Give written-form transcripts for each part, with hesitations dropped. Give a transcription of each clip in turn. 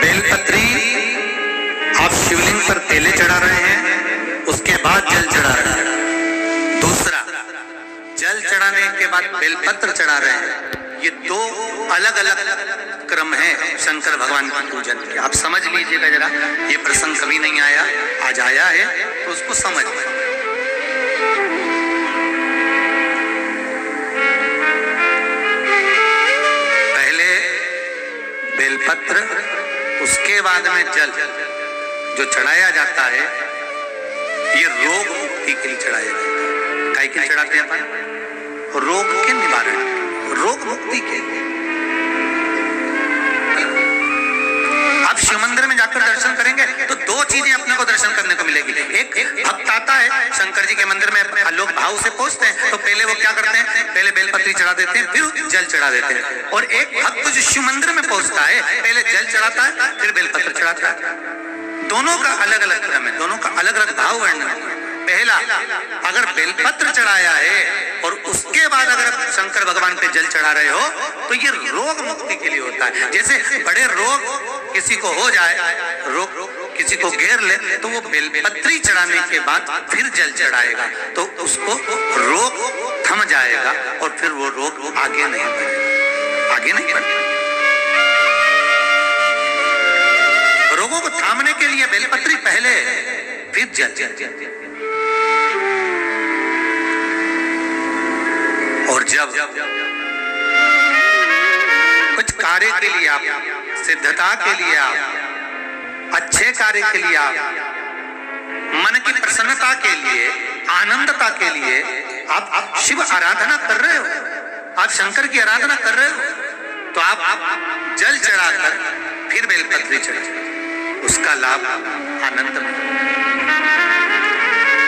बेलपत्री आप शिवलिंग पर पहले चढ़ा रहे हैं, उसके बाद जल चढ़ा रहे हैं। दूसरा, जल चढ़ाने के बाद बेलपत्र चढ़ा रहे हैं। ये दो अलग अलग क्रम है शंकर भगवान की पूजन के। आप समझ लीजिएगा जरा, ये प्रसंग कभी नहीं आया, आज आया है तो उसको समझ। पहले बेलपत्र, उसके बाद में जल जो चढ़ाया जाता है, ये रोग मुक्ति के लिए चढ़ाया जाता है। काहे के चढ़ाते हैं अपन? रोग के निवारण, रोग मुक्ति के। आप शिव मंदिर में जाकर दर्शन करेंगे तो दो चीजें अपने को दर्शन करने को मिलेगी। एक, भक्त आता है शंकर जी के मंदिर में, लोग भाव से पहुंचते हैं तो पहले वो क्या करते हैं, पहले बेलपत्री चढ़ा देते हैं, फिर जल चढ़ा देते हैं। और एक भक्त जो शिव मंदिर में पहुंचता है, पहले जल चढ़ाता है, फिर बेलपत्र चढ़ाता है। दोनों का अलग अलग क्रम है, दोनों का अलग अलग भाव वर्णन है। पहला, अगर बेलपत्र चढ़ाया है और उसके बाद अगर शंकर भगवान पे जल चढ़ा रहे हो तो ये रोग मुक्ति के लिए होता है। जैसे बड़े रोग किसी को हो जाए, रोग किसी को घेर ले, तो वो बेलपत्री चढ़ाने के बाद फिर जल चढ़ाएगा तो उसको रोग थम जाएगा और फिर वो रोग आगे नहीं बढ़ेगा, आगे नहीं बढ़ेगा। रोगों को थामने के लिए बेलपत्री पहले, फिर जल। और जब कुछ कार्य के लिए आप, सिद्धता के लिए आप, अच्छे कार्य के लिए आप, मन की प्रसन्नता के लिए, आनंदता के लिए आप शिव आराधना कर रहे हो, आप शंकर की आराधना कर रहे हो, तो आप जल चढ़ाकर फिर बेलपत्री चढ़ाए, उसका लाभ आनंद में।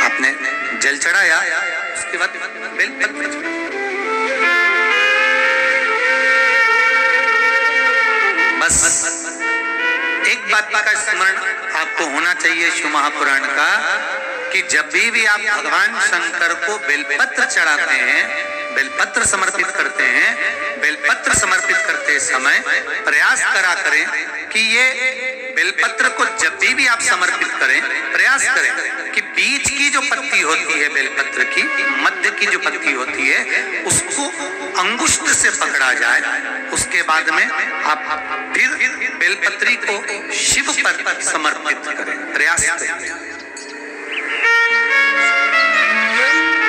आपने जल चढ़ाया, उसके बाद बेलपत्री चढ़ाया। बस एक बात का स्मरण आपको होना चाहिए शिव महापुराण का, कि जब भी आप भगवान शंकर को बेलपत्र चढ़ाते हैं, बेलपत्र समर्पित करते हैं, बेलपत्र समर्पित करते समय प्रयास करा करें कि ये बेलपत्र को जब भी आप समर्पित करें, प्रयास करें कि बीच की जो पत्ती होती है बेलपत्र की, मध्य की जो पत्ती होती है, उसको अंगुष्ठ से पकड़ा जाए। उसके बाद में आप फिर बेलपत्री को शिव पर समर्पित करें, प्रयास करें।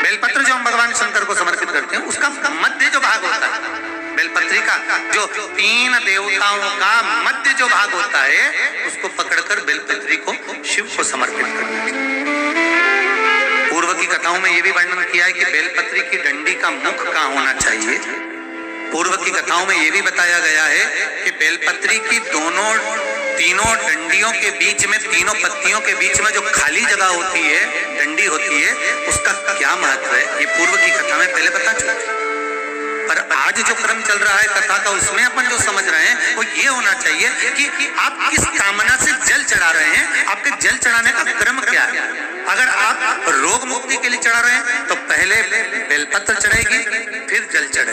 बेलपत्र जो हम भगवान शंकर को समर्पित करते हैं, उसका मध्य जो भाग होता है, बेलपत्री का जो 3 देवताओं का मध्य जो भाग होता है, उसको पकड़कर बेलपत्री को शिव को समर्पित करना है। पूर्व की कथाओं में यह भी वर्णन किया है कि बेलपत्री की डंडी का मुख कहाँ होना चाहिए। पूर्व की कथाओं में यह भी बताया गया है कि बेलपत्री की तीनों डंडियों के बीच में, तीनों पत्तियों के बीच में जो खाली जगह होती है, डंडी होती है, उसका क्या महत्व है, ये पूर्व की कथा में पहले पता चला। पर आज जो क्रम चल रहा है कथा का, उसमें अपन जो समझ रहे हैं वो ये होना चाहिए कि आप किस कामना से जल चढ़ा रहे हैं, आपके जल चढ़ाने का क्रम क्या है। अगर आप रोग मुक्ति के लिए चढ़ा रहे हैं तो पहले बेलपत्र चढ़ेगी,